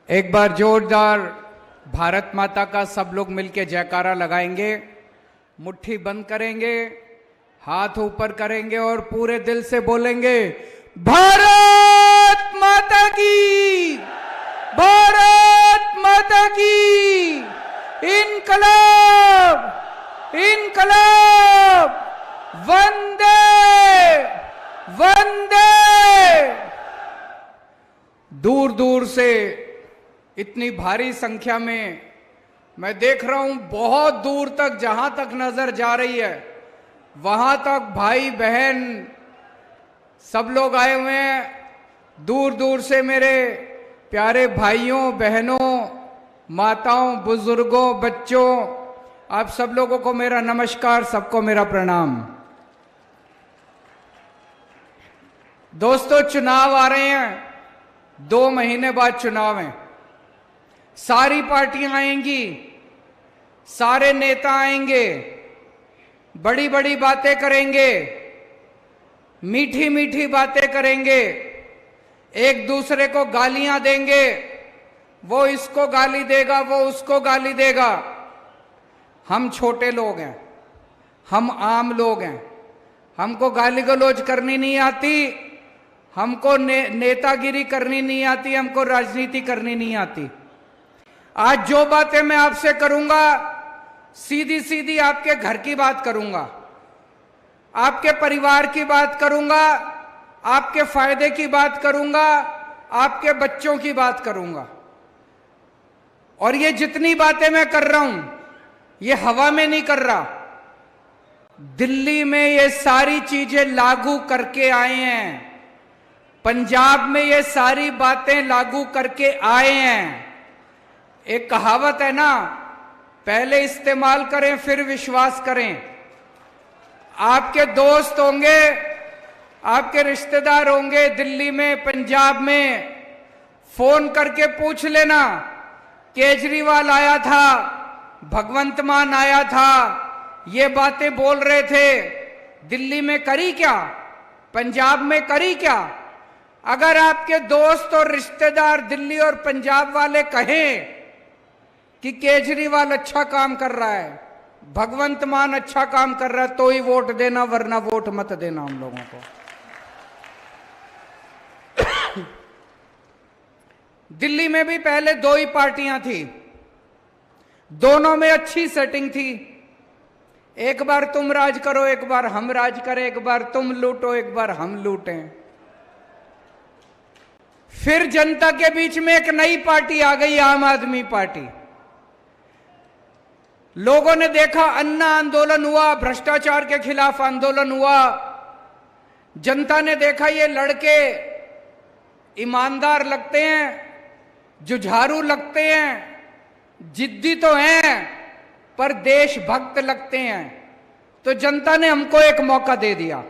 एक बार जोरदार भारत माता का सब लोग मिलके जयकारा लगाएंगे, मुट्ठी बंद करेंगे, हाथ ऊपर करेंगे और पूरे दिल से बोलेंगे भारत माता की, भारत माता की, इनकलाब, इनकलाब, वंदे वंदे। दूर दूर से इतनी भारी संख्या में मैं देख रहा हूं, बहुत दूर तक, जहां तक नजर जा रही है वहां तक भाई बहन सब लोग आए हुए हैं। दूर दूर से मेरे प्यारे भाइयों बहनों, माताओं, बुजुर्गों, बच्चों, आप सब लोगों को मेरा नमस्कार, सबको मेरा प्रणाम। दोस्तों, चुनाव आ रहे हैं, 2 महीने बाद चुनाव है। सारी पार्टियां आएंगी, सारे नेता आएंगे, बड़ी बड़ी बातें करेंगे, मीठी मीठी बातें करेंगे, एक दूसरे को गालियां देंगे, वो इसको गाली देगा, वो उसको गाली देगा। हम छोटे लोग हैं, हम आम लोग हैं, हमको गाली गलौज करनी नहीं आती, हमको नेतागिरी करनी नहीं आती, हमको राजनीति करनी नहीं आती। आज जो बातें मैं आपसे करूंगा, सीधी सीधी आपके घर की बात करूंगा, आपके परिवार की बात करूंगा, आपके फायदे की बात करूंगा, आपके बच्चों की बात करूंगा। और ये जितनी बातें मैं कर रहा हूं, ये हवा में नहीं कर रहा, दिल्ली में ये सारी चीजें लागू करके आए हैं, पंजाब में ये सारी बातें लागू करके आए हैं। एक कहावत है ना, पहले इस्तेमाल करें फिर विश्वास करें। आपके दोस्त होंगे, आपके रिश्तेदार होंगे दिल्ली में, पंजाब में, फोन करके पूछ लेना, केजरीवाल आया था, भगवंत मान आया था, ये बातें बोल रहे थे, दिल्ली में करी क्या, पंजाब में करी क्या? अगर आपके दोस्त और रिश्तेदार दिल्ली और पंजाब वाले कहें कि केजरीवाल अच्छा काम कर रहा है, भगवंत मान अच्छा काम कर रहा है, तो ही वोट देना, वरना वोट मत देना हम लोगों को। दिल्ली में भी पहले 2 ही पार्टियां थी, दोनों में अच्छी सेटिंग थी। एक बार तुम राज करो, एक बार हम राज करें, एक बार तुम लूटो, एक बार हम लूटें। फिर जनता के बीच में एक नई पार्टी आ गई, आम आदमी पार्टी। लोगों ने देखा, अन्ना आंदोलन हुआ, भ्रष्टाचार के खिलाफ आंदोलन हुआ, जनता ने देखा ये लड़के ईमानदार लगते हैं, जुझारू लगते हैं, जिद्दी तो हैं पर देशभक्त लगते हैं, तो जनता ने हमको एक मौका दे दिया।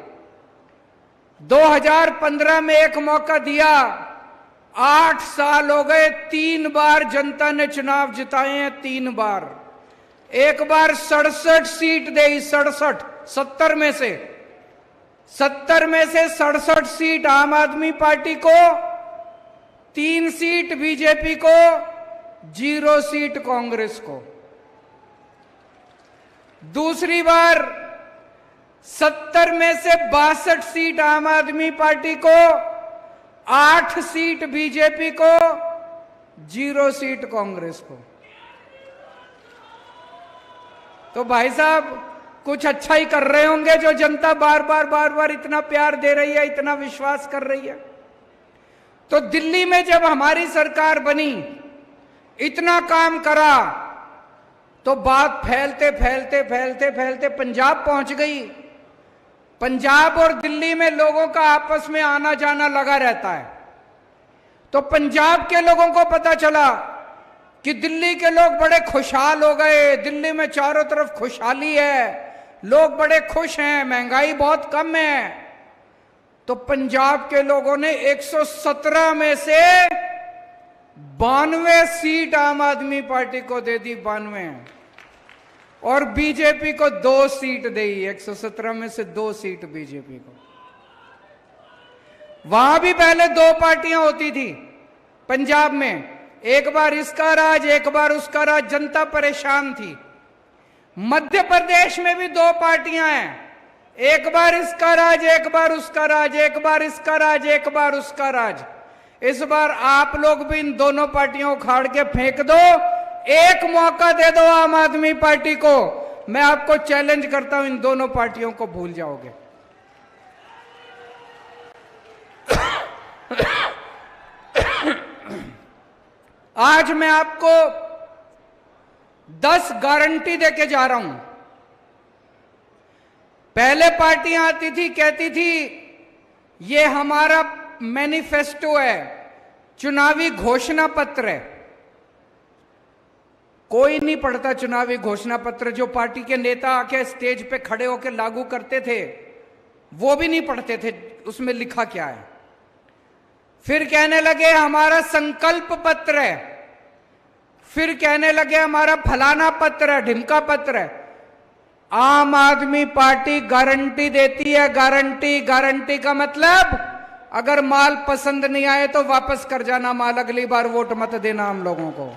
2015 में एक मौका दिया, 8 साल हो गए, 3 बार जनता ने चुनाव जिताए हैं, 3 बार। एक बार 67 सीट दी, 67, 70 में से 67 सीट आम आदमी पार्टी को, 3 सीट बीजेपी को, 0 सीट कांग्रेस को। दूसरी बार 70 में से 62 सीट आम आदमी पार्टी को, 8 सीट बीजेपी को, 0 सीट कांग्रेस को। तो भाई साहब, कुछ अच्छा ही कर रहे होंगे जो जनता बार बार इतना प्यार दे रही है, इतना विश्वास कर रही है। तो दिल्ली में जब हमारी सरकार बनी, इतना काम करा, तो बात फैलते फैलते फैलते फैलते पंजाब पहुंच गई। पंजाब और दिल्ली में लोगों का आपस में आना जाना लगा रहता है। तो पंजाब के लोगों को पता चला कि दिल्ली के लोग बड़े खुशहाल हो गए, दिल्ली में चारों तरफ खुशहाली है, लोग बड़े खुश हैं, महंगाई बहुत कम है। तो पंजाब के लोगों ने 117 में से 92 सीट आम आदमी पार्टी को दे दी, 92, और बीजेपी को 2 सीट दी, 117 में से 2 सीट बीजेपी को। वहां भी पहले 2 पार्टियां होती थी पंजाब में, एक बार इसका राज, एक बार उसका राज, जनता परेशान थी। मध्य प्रदेश में भी दो पार्टियां हैं, एक बार इसका राज, एक बार उसका राज, एक बार इसका राज, एक बार उसका राज। इस बार आप लोग भी इन दोनों पार्टियों को उखाड़ के फेंक दो, एक मौका दे दो आम आदमी पार्टी को। मैं आपको चैलेंज करता हूं, इन दोनों पार्टियों को भूल जाओगे। आज मैं आपको 10 गारंटी देके जा रहा हूं। पहले पार्टियां आती थी, कहती थी ये हमारा मैनिफेस्टो है, चुनावी घोषणा पत्र है। कोई नहीं पढ़ता चुनावी घोषणा पत्र। जो पार्टी के नेता आके स्टेज पे खड़े होकर लागू करते थे वो भी नहीं पढ़ते थे उसमें लिखा क्या है। फिर कहने लगे हमारा संकल्प पत्र है, फिर कहने लगे हमारा फलाना पत्र है, ढिमका पत्र है। आम आदमी पार्टी गारंटी देती है, गारंटी। गारंटी का मतलब अगर माल पसंद नहीं आए तो वापस कर जाना माल, अगली बार वोट मत देना हम लोगों को।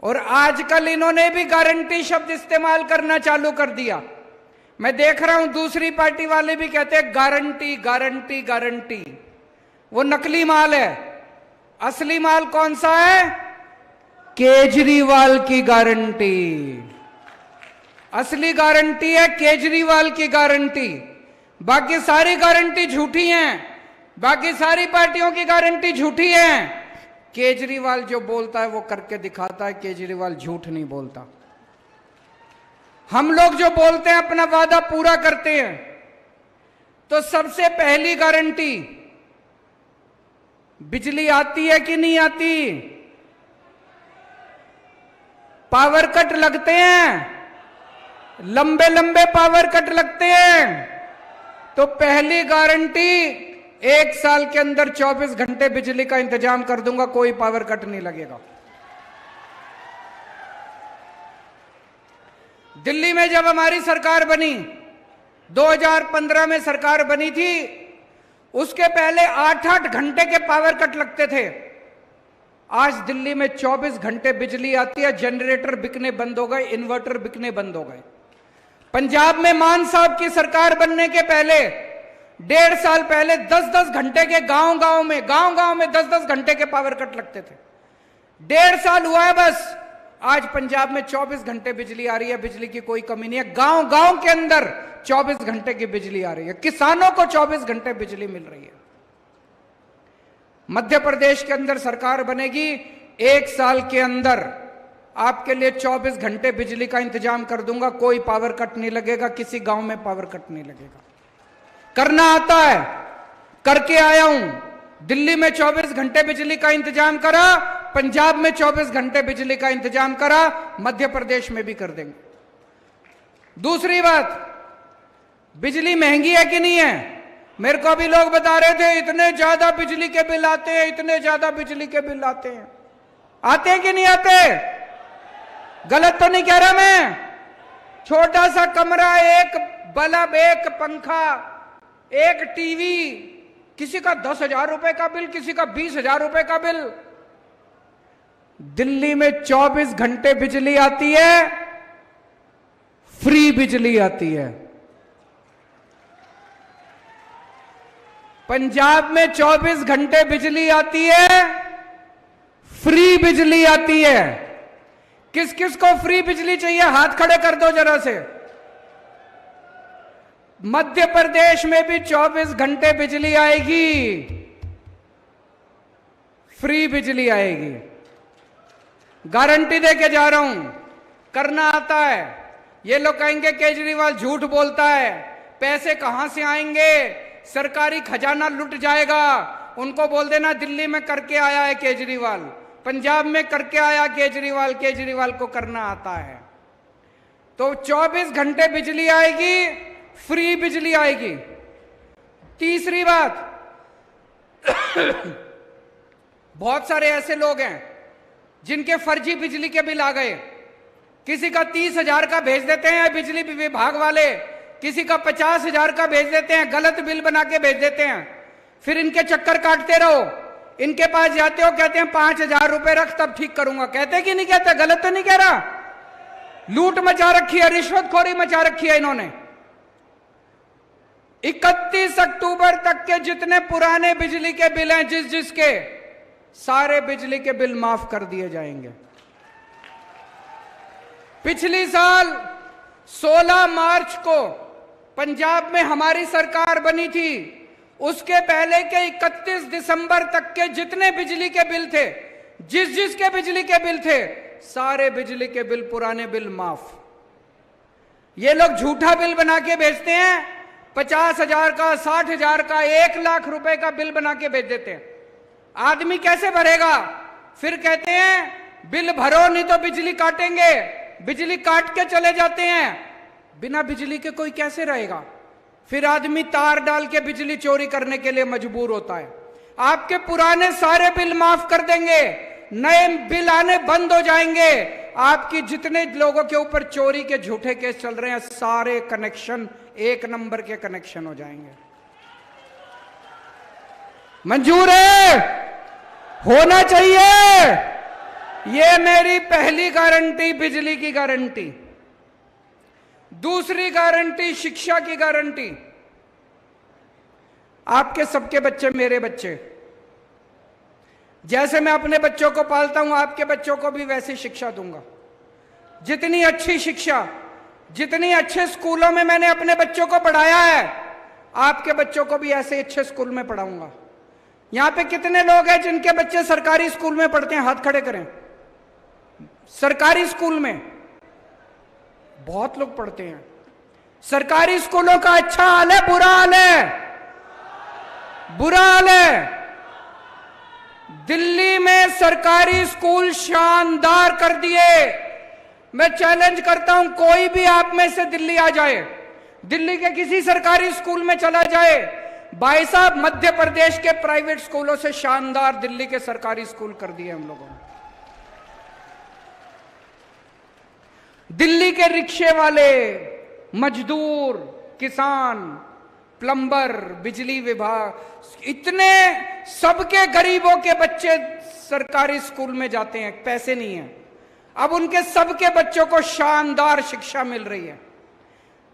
और आजकल इन्होंने भी गारंटी शब्द इस्तेमाल करना चालू कर दिया। मैं देख रहा हूं दूसरी पार्टी वाले भी कहते हैं गारंटी गारंटी गारंटी। वो नकली माल है। असली माल कौन सा है? केजरीवाल की गारंटी। असली गारंटी है केजरीवाल की गारंटी। बाकी सारी गारंटी झूठी हैं, बाकी सारी पार्टियों की गारंटी झूठी है। केजरीवाल जो बोलता है वो करके दिखाता है, केजरीवाल झूठ नहीं बोलता। हम लोग जो बोलते हैं अपना वादा पूरा करते हैं। तो सबसे पहली गारंटी, बिजली आती है कि नहीं आती? पावर कट लगते हैं, लंबे लंबे पावर कट लगते हैं। तो पहली गारंटी, 1 साल के अंदर 24 घंटे बिजली का इंतजाम कर दूंगा, कोई पावर कट नहीं लगेगा। दिल्ली में जब हमारी सरकार बनी, 2015 में सरकार बनी थी, उसके पहले 8-8 घंटे के पावर कट लगते थे। आज दिल्ली में 24 घंटे बिजली आती है। जनरेटर बिकने बंद हो गए, इन्वर्टर बिकने बंद हो गए। पंजाब में मान साहब की सरकार बनने के पहले 1.5 साल पहले 10-10 घंटे के गांव गांव में 10-10 घंटे के पावर कट लगते थे। 1.5 साल हुआ है बस, आज पंजाब में 24 घंटे बिजली आ रही है। बिजली की कोई कमी नहीं है। गांव गांव के अंदर 24 घंटे की बिजली आ रही है। किसानों को 24 घंटे बिजली मिल रही है। मध्य प्रदेश के अंदर सरकार बनेगी, 1 साल के अंदर आपके लिए 24 घंटे बिजली का इंतजाम कर दूंगा, कोई पावर कट नहीं लगेगा, किसी गांव में पावर कट नहीं लगेगा। करना आता है, करके आया हूं। दिल्ली में 24 घंटे बिजली का इंतजाम करा, पंजाब में 24 घंटे बिजली का इंतजाम करा, मध्य प्रदेश में भी कर देंगे। दूसरी बात, बिजली महंगी है कि नहीं है? मेरे को भी लोग बता रहे थे इतने ज्यादा बिजली के बिल आते हैं, इतने ज्यादा बिजली के बिल आते हैं। आते हैं कि नहीं आते? गलत तो नहीं कह रहा मैं? छोटा सा कमरा, एक बल्ब, एक पंखा, एक टीवी, किसी का 10,000 रुपए का बिल, किसी का 20,000 रुपए का बिल। दिल्ली में 24 घंटे बिजली आती है, फ्री बिजली आती है। पंजाब में 24 घंटे बिजली आती है, फ्री बिजली आती है। किस किस को फ्री बिजली चाहिए? हाथ खड़े कर दो जरा से। मध्य प्रदेश में भी 24 घंटे बिजली आएगी, फ्री बिजली आएगी। गारंटी देके जा रहा हूं, करना आता है। ये लोग कहेंगे केजरीवाल झूठ बोलता है, पैसे कहां से आएंगे, सरकारी खजाना लुट जाएगा। उनको बोल देना दिल्ली में करके आया है केजरीवाल, पंजाब में करके आया केजरीवाल, केजरीवाल को करना आता है। तो 24 घंटे बिजली आएगी, फ्री बिजली आएगी। तीसरी बात, बहुत सारे ऐसे लोग हैं जिनके फर्जी बिजली के बिल आ गए। किसी का 30,000 का भेज देते हैं बिजली विभाग वाले, किसी का 50,000 का भेज देते हैं, गलत बिल बना के भेज देते हैं। फिर इनके चक्कर काटते रहो। इनके पास जाते हो, कहते हैं 5,000 रुपए रख तब ठीक करूंगा। कहते कि नहीं कहते? गलत तो नहीं कह रहा? लूट मचा रखी है, रिश्वतखोरी मचा रखी है इन्होंने। 31 अक्टूबर तक के जितने पुराने बिजली के बिल हैं, जिसके सारे बिजली के बिल माफ कर दिए जाएंगे। पिछली साल 16 मार्च को पंजाब में हमारी सरकार बनी थी, उसके पहले के 31 दिसंबर तक के जितने बिजली के बिल थे, जिसके बिजली के बिल थे, सारे बिजली के बिल, पुराने बिल माफ। ये लोग झूठा बिल बना के भेजते हैं, 50,000 का, 60,000 का, 1,00,000 रुपए का बिल बना के भेज देते हैं। आदमी कैसे भरेगा? फिर कहते हैं बिल भरो नहीं तो बिजली काटेंगे। बिजली काट के चले जाते हैं। बिना बिजली के कोई कैसे रहेगा? फिर आदमी तार डाल के बिजली चोरी करने के लिए मजबूर होता है। आपके पुराने सारे बिल माफ कर देंगे, नए बिल आने बंद हो जाएंगे। आपकी जितने लोगों के ऊपर चोरी के झूठे केस चल रहे हैं, सारे कनेक्शन 1 नंबर के कनेक्शन हो जाएंगे। मंजूर है? होना चाहिए। ये मेरी पहली गारंटी, बिजली की गारंटी। दूसरी गारंटी, शिक्षा की गारंटी। आपके सबके बच्चे मेरे बच्चे, जैसे मैं अपने बच्चों को पालता हूं, आपके बच्चों को भी वैसी शिक्षा दूंगा। जितनी अच्छी शिक्षा, जितनी अच्छे स्कूलों में मैंने अपने बच्चों को पढ़ाया है, आपके बच्चों को भी ऐसे अच्छे स्कूल में पढ़ाऊंगा। यहां पे कितने लोग हैं जिनके बच्चे सरकारी स्कूल में पढ़ते हैं? हाथ खड़े करें। सरकारी स्कूल में बहुत लोग पढ़ते हैं। सरकारी स्कूलों का अच्छा हाल है, बुरा हाल है? बुरा हाल है। दिल्ली में सरकारी स्कूल शानदार कर दिए। मैं चैलेंज करता हूं, कोई भी आप में से दिल्ली आ जाए, दिल्ली के किसी सरकारी स्कूल में चला जाए। भाई साहब, मध्य प्रदेश के प्राइवेट स्कूलों से शानदार दिल्ली के सरकारी स्कूल कर दिए हम लोगों ने। दिल्ली के रिक्शे वाले, मजदूर, किसान, प्लम्बर, बिजली विभाग, इतने सबके गरीबों के बच्चे सरकारी स्कूल में जाते हैं। पैसे नहीं है, अब उनके सबके बच्चों को शानदार शिक्षा मिल रही है।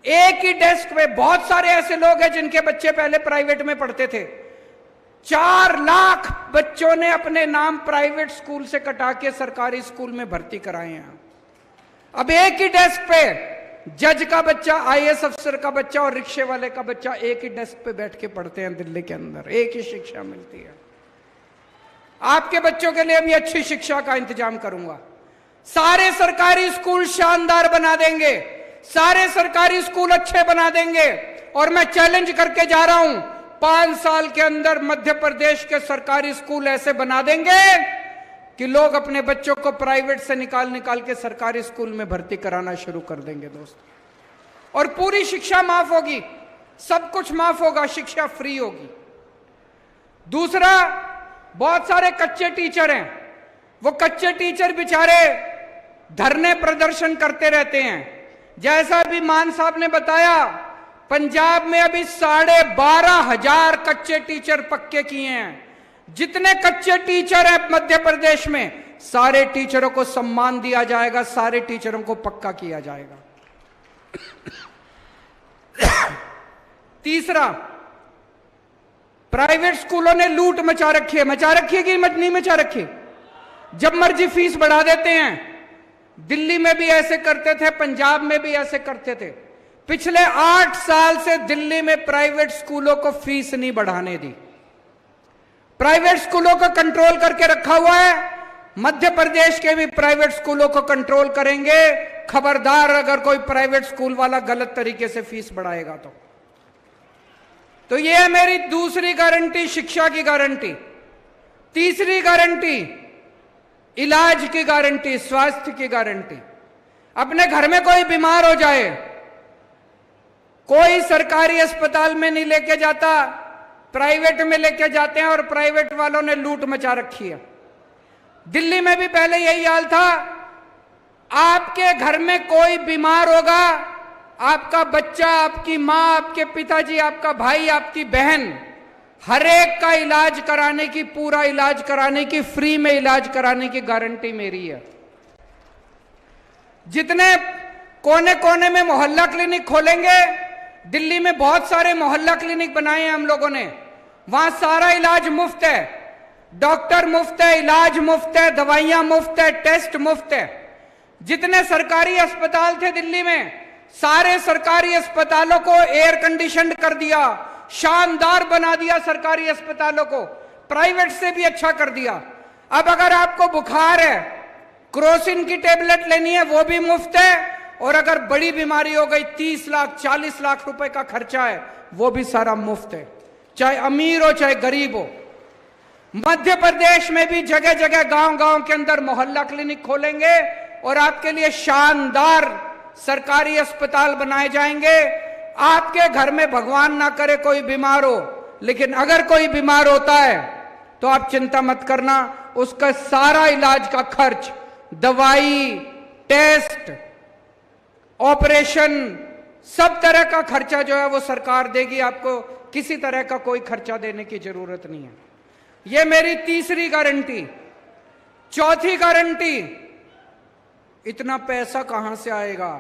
एक ही डेस्क पे बहुत सारे ऐसे लोग हैं जिनके बच्चे पहले प्राइवेट में पढ़ते थे। 4 लाख बच्चों ने अपने नाम प्राइवेट स्कूल से कटा के सरकारी स्कूल में भर्ती कराए हैं। अब एक ही डेस्क पे जज का बच्चा, IAS अफसर का बच्चा और रिक्शे वाले का बच्चा एक ही डेस्क पे बैठ के पढ़ते हैं दिल्ली के अंदर। एक ही शिक्षा मिलती है। आपके बच्चों के लिए भी अच्छी शिक्षा का इंतजाम करूंगा। सारे सरकारी स्कूल शानदार बना देंगे, सारे सरकारी स्कूल अच्छे बना देंगे। और मैं चैलेंज करके जा रहा हूं, 5 साल के अंदर मध्य प्रदेश के सरकारी स्कूल ऐसे बना देंगे कि लोग अपने बच्चों को प्राइवेट से निकाल के सरकारी स्कूल में भर्ती कराना शुरू कर देंगे दोस्त। और पूरी शिक्षा माफ होगी, सब कुछ माफ होगा, शिक्षा फ्री होगी। दूसरा, बहुत सारे कच्चे टीचर हैं। वो कच्चे टीचर बेचारे धरने प्रदर्शन करते रहते हैं। जैसा अभी मान साहब ने बताया, पंजाब में अभी 12,500 कच्चे टीचर पक्के किए हैं। जितने कच्चे टीचर हैं मध्य प्रदेश में, सारे टीचरों को सम्मान दिया जाएगा, सारे टीचरों को पक्का किया जाएगा। तीसरा, प्राइवेट स्कूलों ने लूट मचा रखी है कि नहीं मचा रखी? जब मर्जी फीस बढ़ा देते हैं। दिल्ली में भी ऐसे करते थे, पंजाब में भी ऐसे करते थे। पिछले 8 साल से दिल्ली में प्राइवेट स्कूलों को फीस नहीं बढ़ाने दी। प्राइवेट स्कूलों को कंट्रोल करके रखा हुआ है। मध्य प्रदेश के भी प्राइवेट स्कूलों को कंट्रोल करेंगे। खबरदार अगर कोई प्राइवेट स्कूल वाला गलत तरीके से फीस बढ़ाएगा तो यह है मेरी दूसरी गारंटी, शिक्षा की गारंटी। तीसरी गारंटी, इलाज की गारंटी, स्वास्थ्य की गारंटी। अपने घर में कोई बीमार हो जाए, कोई सरकारी अस्पताल में नहीं लेके जाता, प्राइवेट में लेके जाते हैं। और प्राइवेट वालों ने लूट मचा रखी है। दिल्ली में भी पहले यही हाल था। आपके घर में कोई बीमार होगा, आपका बच्चा, आपकी मां, आपके पिताजी, आपका भाई, आपकी बहन हर एक का इलाज कराने की, पूरा इलाज कराने की, फ्री में इलाज कराने की गारंटी मेरी है। जितने कोने कोने में मोहल्ला क्लिनिक खोलेंगे, दिल्ली में बहुत सारे मोहल्ला क्लिनिक बनाए हैं हम लोगों ने, वहां सारा इलाज मुफ्त है, डॉक्टर मुफ्त है, इलाज मुफ्त है, दवाइयां मुफ्त है, टेस्ट मुफ्त है। जितने सरकारी अस्पताल थे दिल्ली में, सारे सरकारी अस्पतालों को एयर कंडीशन कर दिया, शानदार बना दिया सरकारी अस्पतालों को, प्राइवेट से भी अच्छा कर दिया। अब अगर आपको बुखार है, क्रोसिन की टेबलेट लेनी है, वो भी मुफ्त है, और अगर बड़ी बीमारी हो गई 30 लाख 40 लाख रुपए का खर्चा है, वो भी सारा मुफ्त है, चाहे अमीर हो चाहे गरीब हो। मध्य प्रदेश में भी जगह जगह गांव गांव के अंदर मोहल्ला क्लिनिक खोलेंगे और आपके लिए शानदार सरकारी अस्पताल बनाए जाएंगे। आपके घर में भगवान ना करे कोई बीमार हो, लेकिन अगर कोई बीमार होता है तो आप चिंता मत करना, उसका सारा इलाज का खर्च, दवाई, टेस्ट, ऑपरेशन, सब तरह का खर्चा जो है वो सरकार देगी। आपको किसी तरह का कोई खर्चा देने की जरूरत नहीं है। ये मेरी तीसरी गारंटी। चौथी गारंटी, इतना पैसा कहां से आएगा?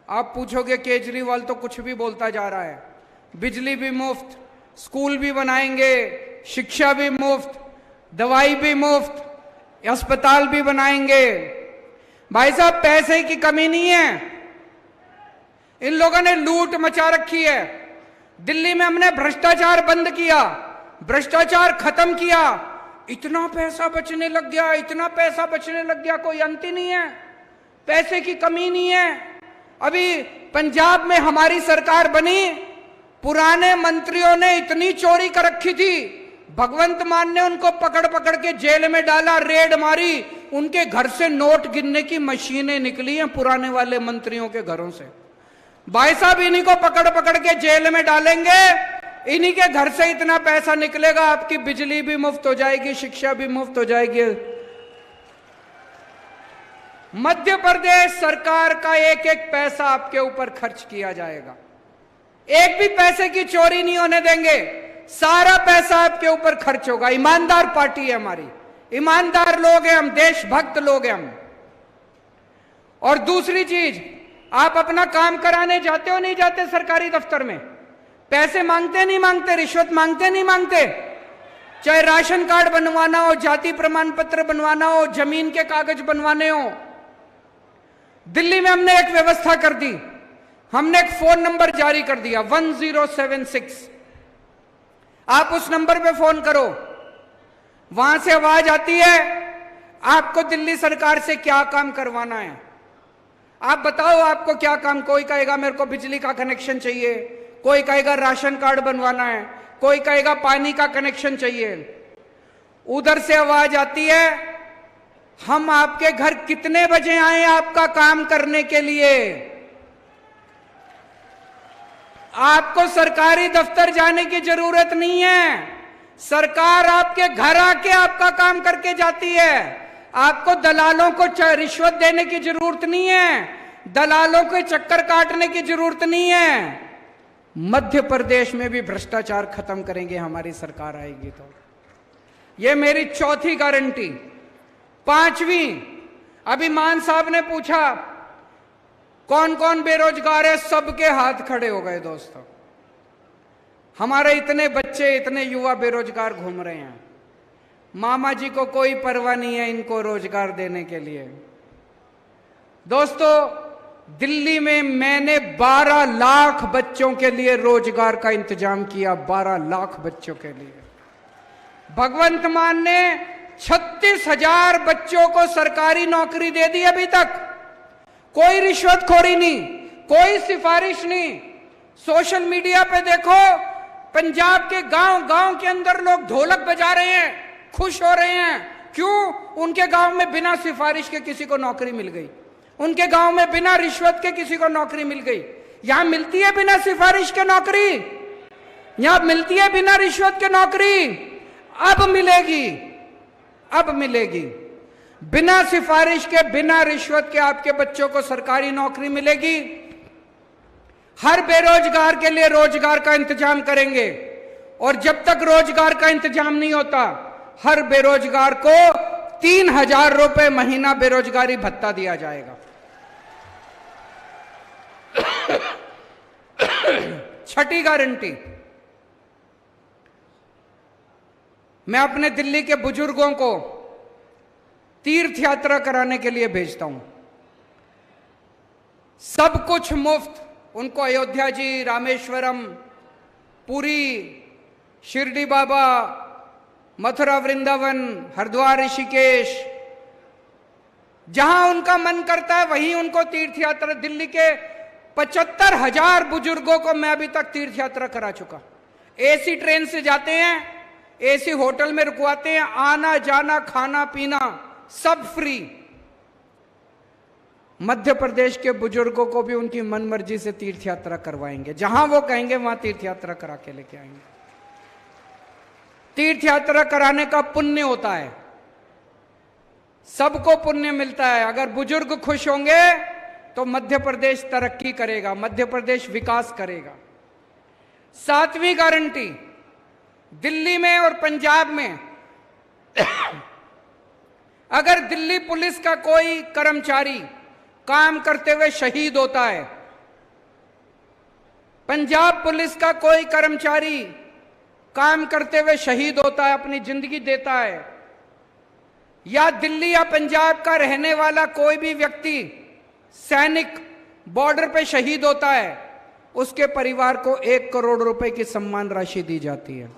आप पूछोगे केजरीवाल तो कुछ भी बोलता जा रहा है, बिजली भी मुफ्त, स्कूल भी बनाएंगे, शिक्षा भी मुफ्त, दवाई भी मुफ्त, अस्पताल भी बनाएंगे। भाई साहब, पैसे की कमी नहीं है, इन लोगों ने लूट मचा रखी है। दिल्ली में हमने भ्रष्टाचार बंद किया, भ्रष्टाचार खत्म किया, इतना पैसा बचने लग गया, इतना पैसा बचने लग गया, कोई अंत ही नहीं है, पैसे की कमी नहीं है। अभी पंजाब में हमारी सरकार बनी, पुराने मंत्रियों ने इतनी चोरी कर रखी थी, भगवंत मान ने उनको पकड़ पकड़ के जेल में डाला, रेड मारी, उनके घर से नोट गिनने की मशीनें निकली हैं पुराने वाले मंत्रियों के घरों से। भाई साहब, इन्हीं को पकड़ पकड़ के जेल में डालेंगे, इन्हीं के घर से इतना पैसा निकलेगा, आपकी बिजली भी मुफ्त हो जाएगी, शिक्षा भी मुफ्त हो जाएगी। मध्य प्रदेश सरकार का एक एक पैसा आपके ऊपर खर्च किया जाएगा, एक भी पैसे की चोरी नहीं होने देंगे, सारा पैसा आपके ऊपर खर्च होगा। ईमानदार पार्टी है हमारी, ईमानदार लोग हैं हम, देशभक्त लोग हैं हम। और दूसरी चीज, आप अपना काम कराने जाते हो नहीं जाते सरकारी दफ्तर में, पैसे मांगते नहीं मांगते, रिश्वत मांगते नहीं मांगते, चाहे राशन कार्ड बनवाना हो, जाति प्रमाण पत्र बनवाना हो, जमीन के कागज बनवाने हो। दिल्ली में हमने एक व्यवस्था कर दी, हमने एक फोन नंबर जारी कर दिया 1076, आप उस नंबर पे फोन करो, वहां से आवाज आती है आपको दिल्ली सरकार से क्या काम करवाना है, आप बताओ आपको क्या काम। कोई कहेगा मेरे को बिजली का कनेक्शन चाहिए, कोई कहेगा राशन कार्ड बनवाना है, कोई कहेगा पानी का कनेक्शन चाहिए। उधर से आवाज आती है हम आपके घर कितने बजे आए आपका काम करने के लिए। आपको सरकारी दफ्तर जाने की जरूरत नहीं है, सरकार आपके घर आके आपका काम करके जाती है। आपको दलालों को रिश्वत देने की जरूरत नहीं है, दलालों के चक्कर काटने की जरूरत नहीं है। मध्य प्रदेश में भी भ्रष्टाचार खत्म करेंगे हमारी सरकार आएगी तो। यह मेरी चौथी गारंटी। पांचवी, अभी मान साहब ने पूछा कौन कौन बेरोजगार है, सबके हाथ खड़े हो गए दोस्तों। हमारे इतने बच्चे, इतने युवा बेरोजगार घूम रहे हैं, मामा जी को कोई परवाह नहीं है इनको रोजगार देने के लिए। दोस्तों, दिल्ली में मैंने 12 लाख बच्चों के लिए रोजगार का इंतजाम किया, 12 लाख बच्चों के लिए। भगवंत मान ने 36,000 बच्चों को सरकारी नौकरी दे दी अभी तक। कोई रिश्वतखोरी नहीं, कोई सिफारिश नहीं। सोशल मीडिया पे देखो, पंजाब के गांव गांव के अंदर लोग ढोलक बजा रहे हैं, खुश हो रहे हैं। क्यों? उनके गांव में बिना सिफारिश के किसी को नौकरी मिल गई, उनके गांव में बिना रिश्वत के किसी को नौकरी मिल गई। यहां मिलती है बिना सिफारिश के नौकरी, यहां मिलती है बिना रिश्वत के नौकरी। अब मिलेगी, अब मिलेगी बिना सिफारिश के, बिना रिश्वत के आपके बच्चों को सरकारी नौकरी मिलेगी। हर बेरोजगार के लिए रोजगार का इंतजाम करेंगे। और जब तक रोजगार का इंतजाम नहीं होता, हर बेरोजगार को 3,000 रुपए महीना बेरोजगारी भत्ता दिया जाएगा। छठी गारंटी, मैं अपने दिल्ली के बुजुर्गों को तीर्थ यात्रा कराने के लिए भेजता हूं। सब कुछ मुफ्त, उनको अयोध्या जी, रामेश्वरम, पुरी, शिरडी बाबा, मथुरा वृंदावन, हरिद्वार, ऋषिकेश, जहां उनका मन करता है वहीं उनको तीर्थ यात्रा। दिल्ली के 75,000 बुजुर्गों को मैं अभी तक तीर्थ यात्रा करा चुका। एसी ट्रेन से जाते हैं, एसी होटल में रुकवाते हैं, आना जाना खाना पीना सब फ्री। मध्य प्रदेश के बुजुर्गों को भी उनकी मन मर्जी से तीर्थ यात्रा करवाएंगे, जहां वो कहेंगे वहां तीर्थ यात्रा करा के लेके आएंगे। तीर्थ यात्रा कराने का पुण्य होता है, सबको पुण्य मिलता है। अगर बुजुर्ग खुश होंगे तो मध्य प्रदेश तरक्की करेगा, मध्य प्रदेश विकास करेगा। 7वीं गारंटी, दिल्ली में और पंजाब में अगर दिल्ली पुलिस का कोई कर्मचारी काम करते हुए शहीद होता है, पंजाब पुलिस का कोई कर्मचारी काम करते हुए शहीद होता है, अपनी जिंदगी देता है, या दिल्ली या पंजाब का रहने वाला कोई भी व्यक्ति सैनिक बॉर्डर पे शहीद होता है, उसके परिवार को 1 करोड़ रुपए की सम्मान राशि दी जाती है।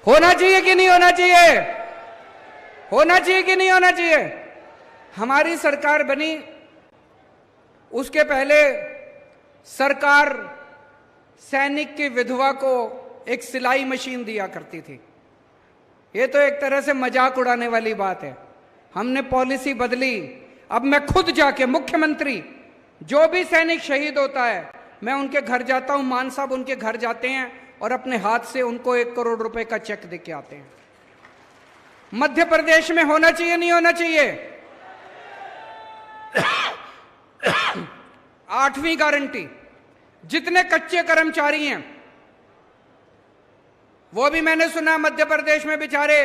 होना चाहिए कि नहीं होना चाहिए? होना चाहिए कि नहीं होना चाहिए? हमारी सरकार बनी उसके पहले सरकार सैनिक की विधवा को एक सिलाई मशीन दिया करती थी। ये तो एक तरह से मजाक उड़ाने वाली बात है। हमने पॉलिसी बदली, अब मैं खुद जाके, मुख्यमंत्री, जो भी सैनिक शहीद होता है मैं उनके घर जाता हूं, मान साहब उनके घर जाते हैं और अपने हाथ से उनको 1 करोड़ रुपए का चेक दे के आते हैं। मध्य प्रदेश में होना चाहिए नहीं होना चाहिए? 8वीं गारंटी, जितने कच्चे कर्मचारी हैं, वो भी मैंने सुना मध्य प्रदेश में बेचारे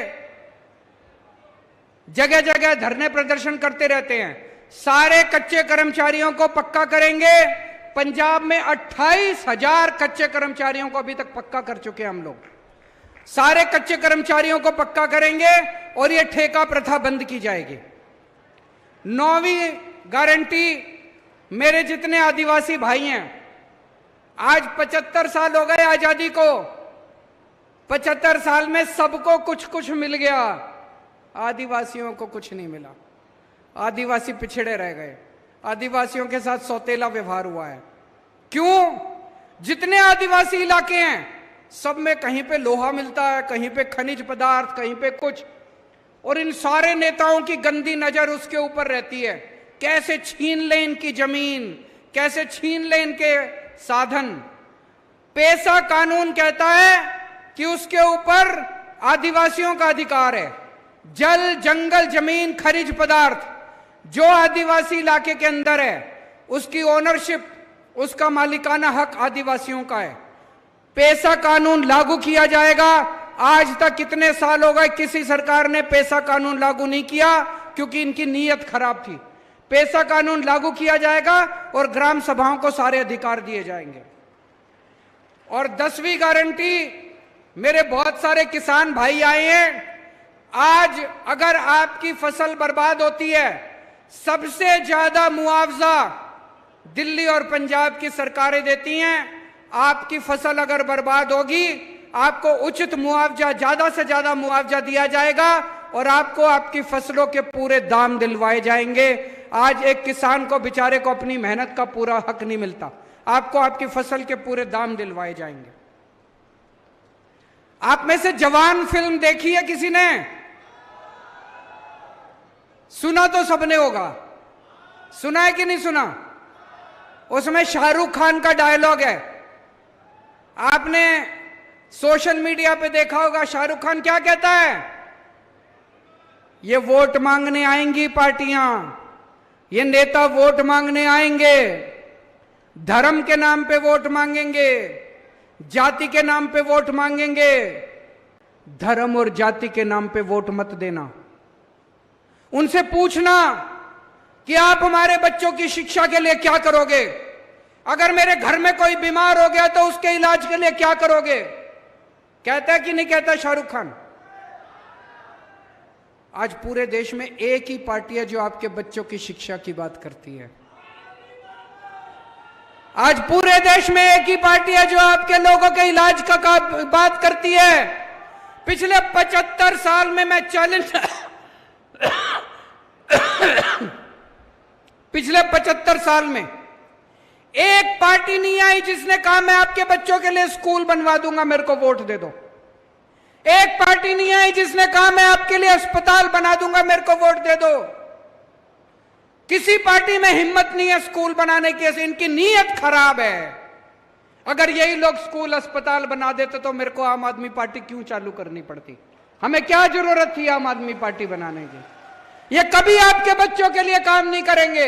जगह जगह धरने प्रदर्शन करते रहते हैं। सारे कच्चे कर्मचारियों को पक्का करेंगे। पंजाब में 28,000 कच्चे कर्मचारियों को अभी तक पक्का कर चुके हैं हम लोग। सारे कच्चे कर्मचारियों को पक्का करेंगे और ये ठेका प्रथा बंद की जाएगी। 9वीं गारंटी, मेरे जितने आदिवासी भाई हैं, आज 75 साल हो गए आजादी को, 75 साल में सबको कुछ कुछ मिल गया, आदिवासियों को कुछ नहीं मिला। आदिवासी पिछड़े रह गए, आदिवासियों के साथ सौतेला व्यवहार हुआ है। क्यों? जितने आदिवासी इलाके हैं सब में कहीं पे लोहा मिलता है, कहीं पे खनिज पदार्थ, कहीं पे कुछ, और इन सारे नेताओं की गंदी नजर उसके ऊपर रहती है। कैसे छीन ले इनकी जमीन, कैसे छीन ले इनके साधन। पेसा कानून कहता है कि उसके ऊपर आदिवासियों का अधिकार है। जल, जंगल, जमीन, खनिज पदार्थ जो आदिवासी इलाके के अंदर है, उसकी ओनरशिप, उसका मालिकाना हक आदिवासियों का है। पेसा कानून लागू किया जाएगा। आज तक कितने साल हो गए किसी सरकार ने पेसा कानून लागू नहीं किया, क्योंकि इनकी नीयत खराब थी। पेसा कानून लागू किया जाएगा और ग्राम सभाओं को सारे अधिकार दिए जाएंगे। और 10वीं गारंटी, मेरे बहुत सारे किसान भाई आए हैं। आज अगर आपकी फसल बर्बाद होती है, सबसे ज्यादा मुआवजा दिल्ली और पंजाब की सरकारें देती हैं। आपकी फसल अगर बर्बाद होगी, आपको उचित मुआवजा, ज्यादा से ज्यादा मुआवजा दिया जाएगा और आपको आपकी फसलों के पूरे दाम दिलवाए जाएंगे। आज एक किसान को, बेचारे को, अपनी मेहनत का पूरा हक नहीं मिलता। आपको आपकी फसल के पूरे दाम दिलवाए जाएंगे। आप में से जवान फिल्म देखी है किसी ने? सुना तो सबने होगा, सुना है कि नहीं सुना? उसमें शाहरुख खान का डायलॉग है, आपने सोशल मीडिया पे देखा होगा। शाहरुख खान क्या कहता है? ये वोट मांगने आएंगी पार्टियां, ये नेता वोट मांगने आएंगे, धर्म के नाम पे वोट मांगेंगे, जाति के नाम पे वोट मांगेंगे, धर्म और जाति के नाम पे वोट मत देना। उनसे पूछना कि आप हमारे बच्चों की शिक्षा के लिए क्या करोगे, अगर मेरे घर में कोई बीमार हो गया तो उसके इलाज के लिए क्या करोगे। कहता है कि नहीं कहता शाहरुख खान? आज पूरे देश में एक ही पार्टी है जो आपके बच्चों की शिक्षा की बात करती है। आज पूरे देश में एक ही पार्टी है जो आपके लोगों के इलाज का बात करती है। पिछले 75 साल में मैं चैलेंज पिछले 75 साल में एक पार्टी नहीं आई जिसने कहा मैं आपके बच्चों के लिए स्कूल बनवा दूंगा, मेरे को वोट दे दो। एक पार्टी नहीं आई जिसने कहा मैं आपके लिए अस्पताल बना दूंगा, मेरे को वोट दे दो। किसी पार्टी में हिम्मत नहीं है स्कूल बनाने की, इनकी नीयत खराब है। अगर यही लोग स्कूल अस्पताल बना देते तो मेरे को आम आदमी पार्टी क्यों चालू करनी पड़ती? हमें क्या जरूरत थी आम आदमी पार्टी बनाने की? ये कभी आपके बच्चों के लिए काम नहीं करेंगे,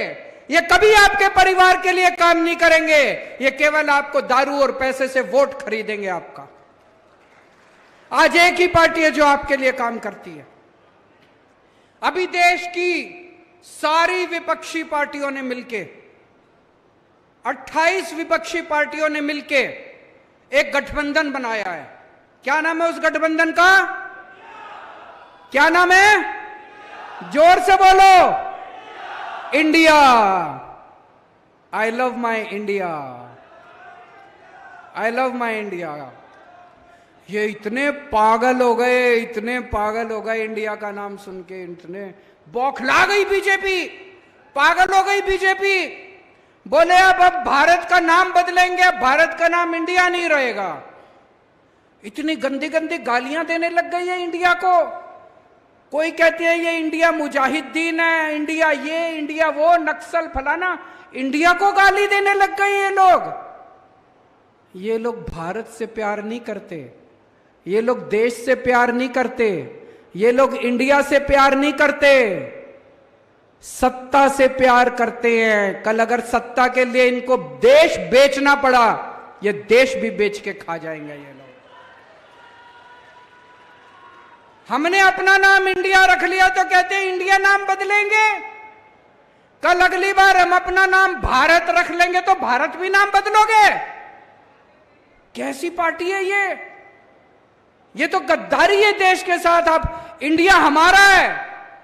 ये कभी आपके परिवार के लिए काम नहीं करेंगे, ये केवल आपको दारू और पैसे से वोट खरीदेंगे आपका। आज एक ही पार्टी है जो आपके लिए काम करती है। अभी देश की सारी विपक्षी पार्टियों ने मिलके 28 विपक्षी पार्टियों ने मिलके एक गठबंधन बनाया है। क्या नाम है उस गठबंधन का? क्या नाम है? जोर से बोलो। India. I love my India, I love my India. ये इतने पागल हो गए, इतने पागल हो गए इंडिया का नाम सुन के, इतने बौखला गई बीजेपी, पागल हो गई बीजेपी। बोले अब भारत का नाम बदलेंगे, भारत का नाम इंडिया नहीं रहेगा। इतनी गंदी गंदी गालियां देने लग गई है इंडिया को। कोई कहते हैं ये इंडिया मुजाहिदीन है, इंडिया ये, इंडिया वो, नक्सल फलाना। इंडिया को गाली देने लग गए ये लोग। ये लोग भारत से प्यार नहीं करते, ये लोग देश से प्यार नहीं करते, ये लोग इंडिया से प्यार नहीं करते, सत्ता से प्यार करते हैं। कल अगर सत्ता के लिए इनको देश बेचना पड़ा, ये देश भी बेच के खा जाएंगे ये लोग। हमने अपना नाम इंडिया रख लिया तो कहते हैं इंडिया नाम बदलेंगे। कल अगली बार हम अपना नाम भारत रख लेंगे तो भारत भी नाम बदलोगे। कैसी पार्टी है ये तो गद्दारी है देश के साथ। आप, इंडिया हमारा है,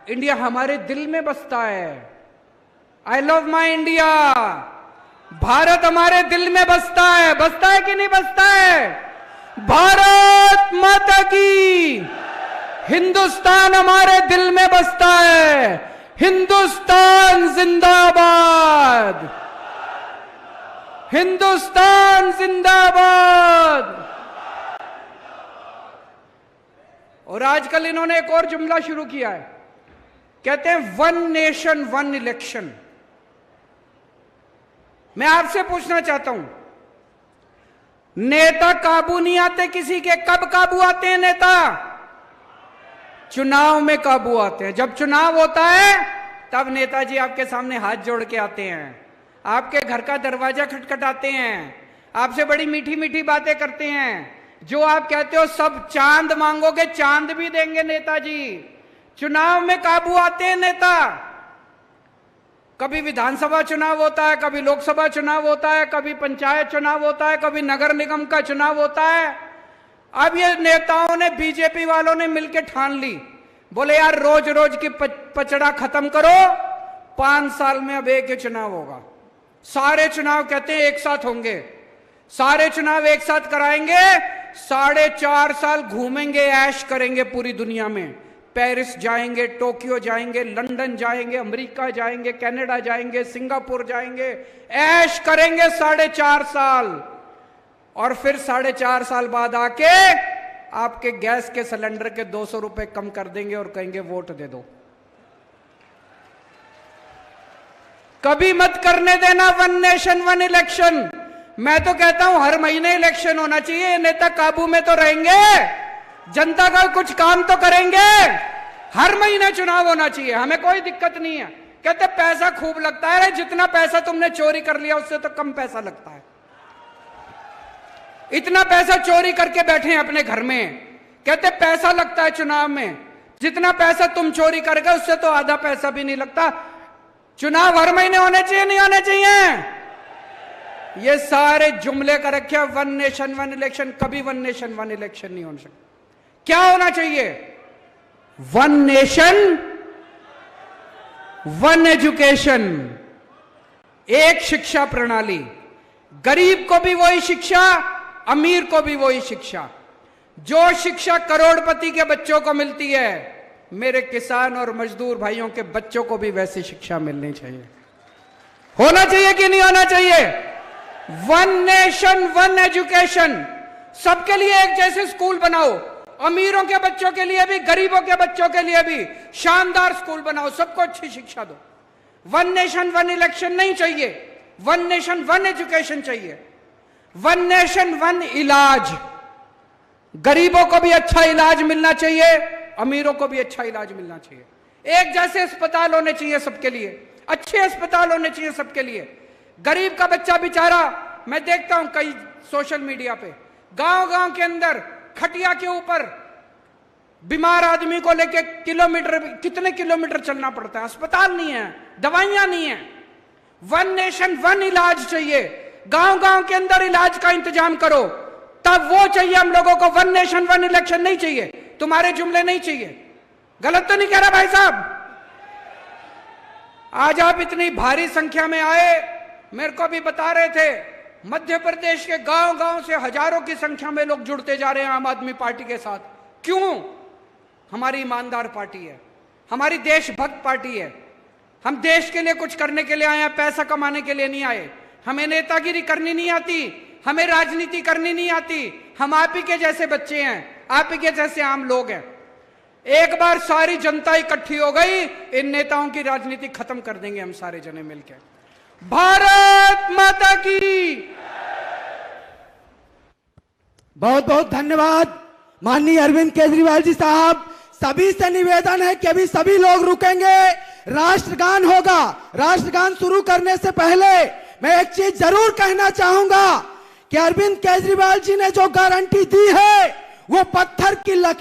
इंडिया हमारे दिल में बसता है। I love my India. Bharat हमारे दिल में बसता है कि नहीं बसता है? भारत माता की। हिंदुस्तान हमारे दिल में बसता है। हिंदुस्तान जिंदाबाद, हिंदुस्तान जिंदाबाद। और आजकल इन्होंने एक और जुमला शुरू किया है, कहते हैं वन नेशन वन इलेक्शन। मैं आपसे पूछना चाहता हूं, नेता काबू नहीं आते किसी के। कब काबू आते हैं नेता? चुनाव में काबू आते हैं। जब चुनाव होता है तब नेताजी आपके सामने हाथ जोड़ के आते हैं, आपके घर का दरवाजा खटखटाते हैं, आपसे बड़ी मीठी मीठी बातें करते हैं। जो आप कहते हो सब चांद मांगोगे, चांद भी देंगे नेताजी। चुनाव में काबू आते हैं नेता। कभी विधानसभा चुनाव होता है, कभी लोकसभा चुनाव होता है, कभी पंचायत चुनाव होता है, कभी नगर निगम का चुनाव होता है। अब ये नेताओं ने, बीजेपी वालों ने मिलकर ठान ली, बोले यार रोज रोज की पचड़ा खत्म करो, 5 साल में अब एक ही चुनाव होगा। सारे चुनाव कहते हैं एक साथ होंगे, सारे चुनाव एक साथ कराएंगे, 4.5 साल घूमेंगे, ऐश करेंगे पूरी दुनिया में। पेरिस जाएंगे, टोक्यो जाएंगे, लंदन जाएंगे, अमेरिका जाएंगे, कनाडा जाएंगे, सिंगापुर जाएंगे, ऐश करेंगे 4.5 साल। और फिर 4.5 साल बाद आके आपके गैस के सिलेंडर के 200 रुपए कम कर देंगे और कहेंगे वोट दे दो। कभी मत करने देना वन नेशन वन इलेक्शन। मैं तो कहता हूं हर महीने इलेक्शन होना चाहिए। नेता काबू में तो रहेंगे, जनता का कुछ काम तो करेंगे। हर महीने चुनाव होना चाहिए, हमें कोई दिक्कत नहीं है। कहते पैसा खूब लगता है, जितना पैसा तुमने चोरी कर लिया उससे तो कम पैसा लगता है। इतना पैसा चोरी करके बैठे हैं अपने घर में, कहते पैसा लगता है चुनाव में। जितना पैसा तुम चोरी कर गए उससे तो आधा पैसा भी नहीं लगता। चुनाव हर महीने होने चाहिए, नहीं होने चाहिए? ये सारे जुमले कर रखे, वन नेशन वन इलेक्शन। कभी वन नेशन वन इलेक्शन नहीं हो सकता। क्या होना चाहिए? वन नेशन वन एजुकेशन, एक शिक्षा प्रणाली। गरीब को भी वही शिक्षा, अमीर को भी वही शिक्षा। जो शिक्षा करोड़पति के बच्चों को मिलती है, मेरे किसान और मजदूर भाइयों के बच्चों को भी वैसी शिक्षा मिलनी चाहिए। होना चाहिए कि नहीं होना चाहिए? One nation one education. सबके लिए एक जैसे स्कूल बनाओ, अमीरों के बच्चों के लिए भी, गरीबों के बच्चों के लिए भी शानदार स्कूल बनाओ, सबको अच्छी शिक्षा दो। वन नेशन वन इलेक्शन नहीं चाहिए, वन नेशन वन एजुकेशन चाहिए। वन नेशन वन इलाज, गरीबों को भी अच्छा इलाज मिलना चाहिए, अमीरों को भी अच्छा इलाज मिलना चाहिए। एक जैसे अस्पताल होने चाहिए सबके लिए, अच्छे अस्पताल होने चाहिए सबके लिए। गरीब का बच्चा बेचारा, मैं देखता हूं कई सोशल मीडिया पे, गांव-गांव के अंदर खटिया के ऊपर बीमार आदमी को लेके कितने किलोमीटर चलना पड़ता है, अस्पताल नहीं है, दवाइयां नहीं है। वन नेशन वन इलाज चाहिए, गांव-गांव के अंदर इलाज का इंतजाम करो, तब वो चाहिए हम लोगों को। वन नेशन वन इलेक्शन नहीं चाहिए, तुम्हारे जुमले नहीं चाहिए। गलत तो नहीं कह रहा भाई साहब? आज आप इतनी भारी संख्या में आए, मेरे को भी बता रहे थे, मध्य प्रदेश के गांव-गांव से हजारों की संख्या में लोग जुड़ते जा रहे हैं आम आदमी पार्टी के साथ। क्यों? हमारी ईमानदार पार्टी है, हमारी देशभक्त पार्टी है। हम देश के लिए कुछ करने के लिए आए हैं, पैसा कमाने के लिए नहीं आए। हमें नेतागिरी करनी नहीं आती, हमें राजनीति करनी नहीं आती। हम आप ही के जैसे बच्चे हैं, आप ही के जैसे आम लोग हैं। एक बार सारी जनता इकट्ठी हो गई, इन नेताओं की राजनीति खत्म कर देंगे हम सारे जने मिलकर। भारत माता की। बहुत बहुत धन्यवाद माननीय अरविंद केजरीवाल जी साहब। सभी से निवेदन है कि अभी सभी लोग रुकेंगे, राष्ट्रगान होगा। राष्ट्रगान शुरू करने से पहले मैं एक चीज जरूर कहना चाहूंगा कि अरविंद केजरीवाल जी ने जो गारंटी दी है वो पत्थर की लकीर